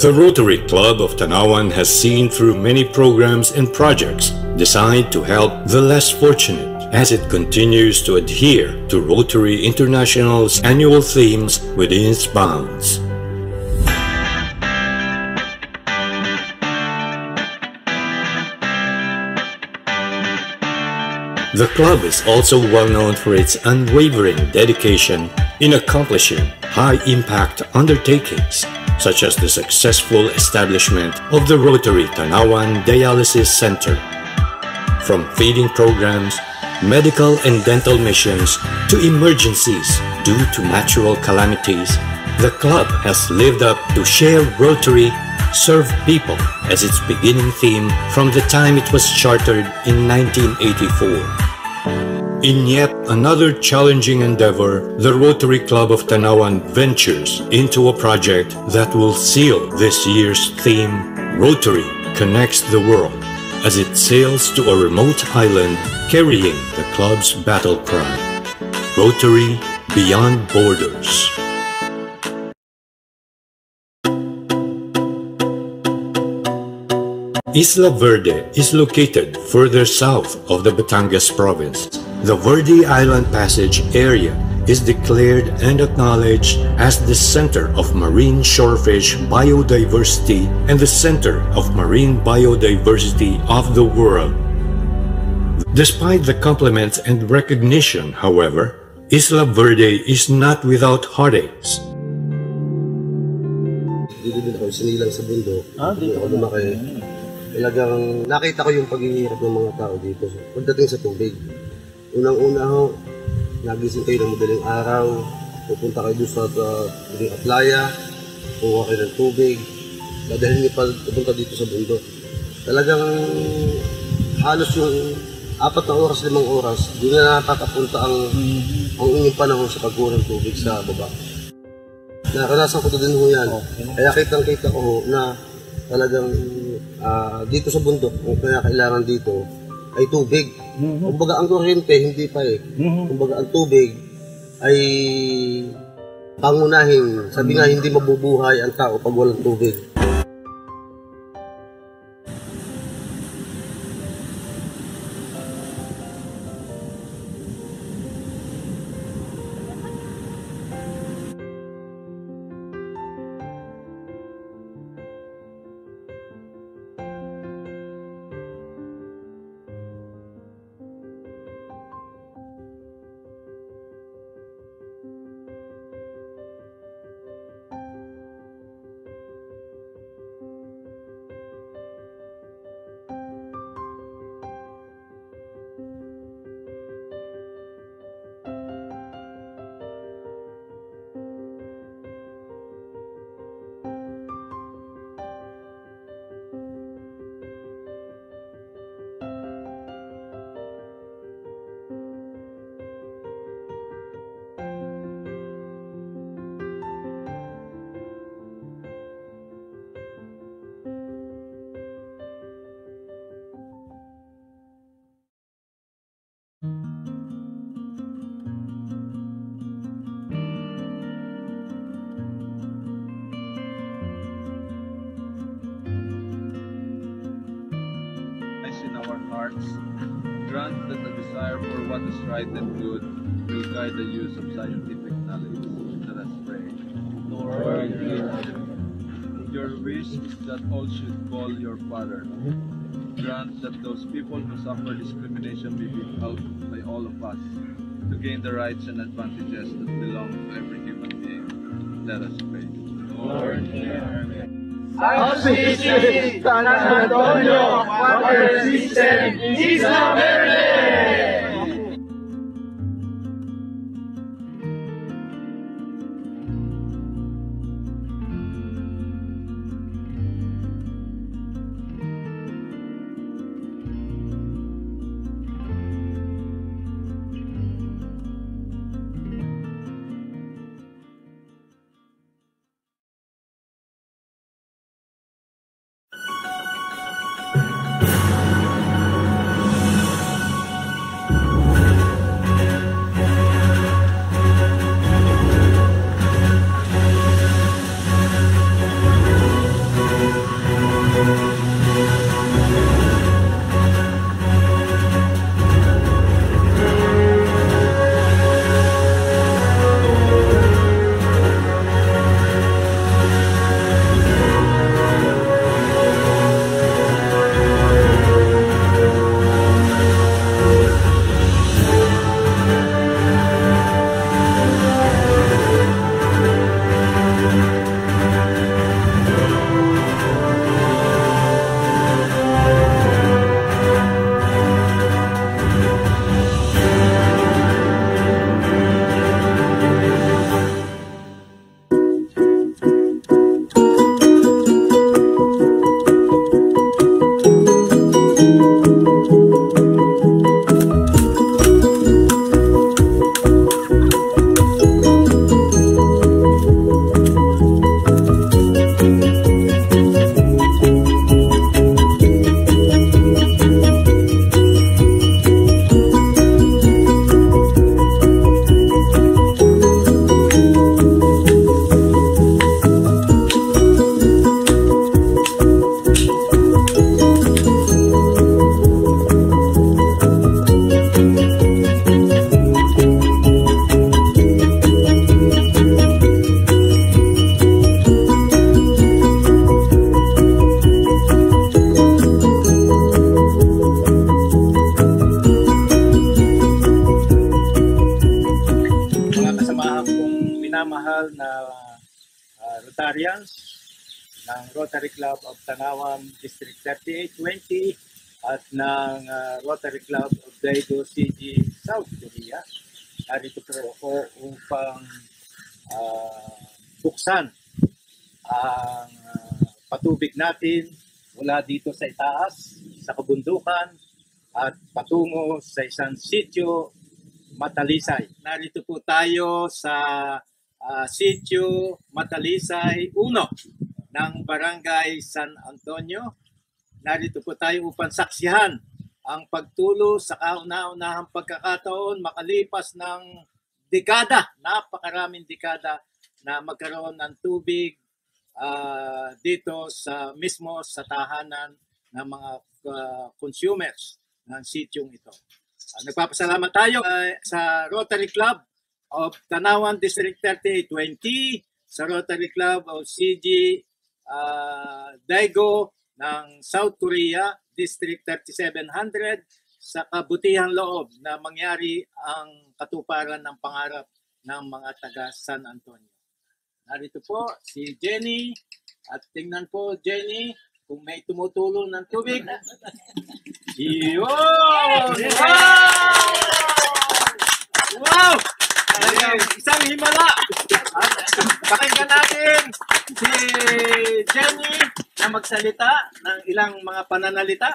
The Rotary Club of Tanawan has seen through many programs and projects designed to help the less fortunate as it continues to adhere to Rotary International's annual themes within its bounds. The club is also well known for its unwavering dedication in accomplishing high-impact undertakings, such as the successful establishment of the Rotary Tanawan Dialysis Center. From feeding programs, medical and dental missions, to emergencies due to natural calamities, the club has lived up to Share Rotary, Serve People as its beginning theme from the time it was chartered in 1984. In yet another challenging endeavor, the Rotary Club of Tanawan ventures into a project that will seal this year's theme, Rotary Connects the World, as it sails to a remote island carrying the club's battle cry, Rotary Beyond Borders. Isla Verde is located further south of the Batangas province. The Verde Island Passage area is declared and acknowledged as the center of marine shorefish biodiversity and the center of marine biodiversity of the world. Despite the compliments and recognition, however, Isla Verde is not without heartaches. Dito din ako sinilang sa bundok. Dito ako lumaki. Talagang nakita ko yung paghihirap ng mga tao dito pagdating sa tubig. Unang-una ho, nagising kayo ng madaling araw, pupunta kayo doon sa playa, kuha kayo ng tubig, dadalhin niyo pa pupunta dito sa bundok. Talagang halos yung 4 na oras, 5 oras, doon na nakakapunta ang inyong panahon sa pagkuha ng tubig sa baba. Naranasan ko din ho yan. Kaya kitang-kita ko ho na talagang dito sa bundok, kung kaya kailangan dito, ay tubig. Kumbaga ang kuryente, hindi pa eh. Kumbaga ang tubig ay pangunahing, sabi nga hindi mabubuhay ang tao pag walang tubig. In our hearts, grant that the desire for what is right and good will guide the use of scientific knowledge. Let us pray. Lord, your wish is that all should call your Father. Grant that those people who suffer discrimination may be helped by all of us to gain the rights and advantages that belong to every human being. Let us pray. Lord, Auspicious San Antonio Water System Isla Verde! Rotarians ng Rotary Club of Tanawan District 3820 at ng Rotary Club of Daegu City, South Korea. Narito po upang buksan ang patubig natin mula dito sa itaas, sa kabundukan at patungo sa isang sitio Matalisay. Narito po tayo sa sitio Matalisay 1 ng Barangay San Antonio. Narito po tayo upang saksihan ang pagtulo sa kauna-unahang pagkakataon makalipas ng dekada, napakaraming dekada na magkaroon ng tubig dito sa mismo sa tahanan ng mga consumers ng sityong ito. Nagpapasalamat tayo sa Rotary Club of Tanawan District 3820, sa Rotary Club of CG Daegu ng South Korea, District 3700, sa kabutihang loob na mangyari ang katuparan ng pangarap ng mga taga San Antonio. Narito po si Jenny at tingnan po, Jenny, kung may tumutulong ng tubig. Yun! Wow! Wow! Isang himala! Pakinggan natin si Jenny na magsalita ng ilang mga pananalita.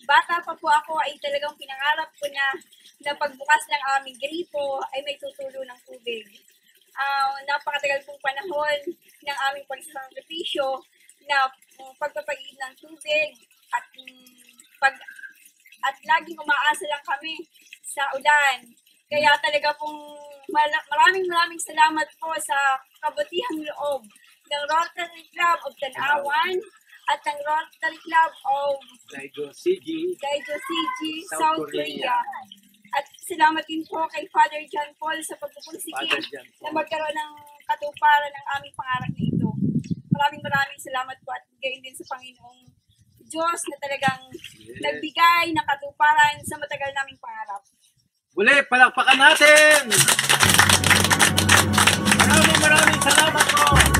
Bata pa po ako ay talagang pinangarap ko na pagbukas ng aming gripo ay may tutulo ng tubig. Napakatagal pong panahon ng aming pagsasakripisyo na pagpapagiging ng tubig at laging umaasa lang kami sa ulan. Kaya talaga pong maraming salamat po sa kabutihang loob ng Rotary Club of Tanawan at ng Rotary Club of Daegu City, South Korea. At salamat din po kay Father John Paul sa pagpupursige na magkaroon ng katuparan ng aming pangarap na ito. Maraming salamat po at gayon din sa Panginoong Diyos na talagang nagbigay ng katuparan sa matagal naming pangarap. Muli, palakpakan natin! Maraming salamat po!